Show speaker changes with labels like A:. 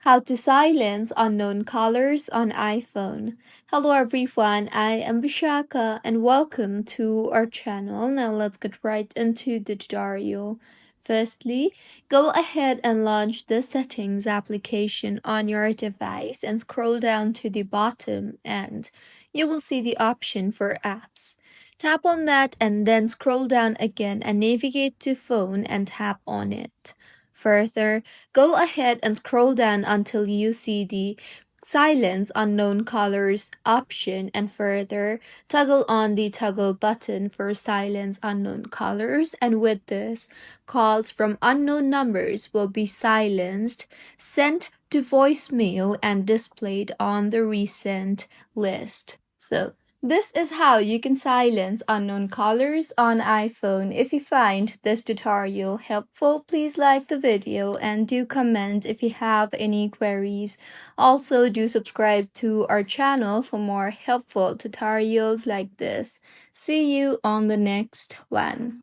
A: How to silence unknown callers on iPhone. Hello everyone, I am Vishaka and welcome to our channel. Now let's get right into the tutorial. Firstly, go ahead and launch the settings application on your device and scroll down to the bottom and you will see the option for apps. Tap on that and then scroll down again and navigate to phone and tap on it. Further, go ahead and scroll down until you see the Silence Unknown Callers option and further toggle on the toggle button for Silence Unknown Callers, and with this, calls from unknown numbers will be silenced, sent to voicemail and displayed on the recent list. So this is how you can silence unknown callers on iPhone. If you find this tutorial helpful, please like the video and do comment if you have any queries. Also, do subscribe to our channel for more helpful tutorials like this. See you on the next one.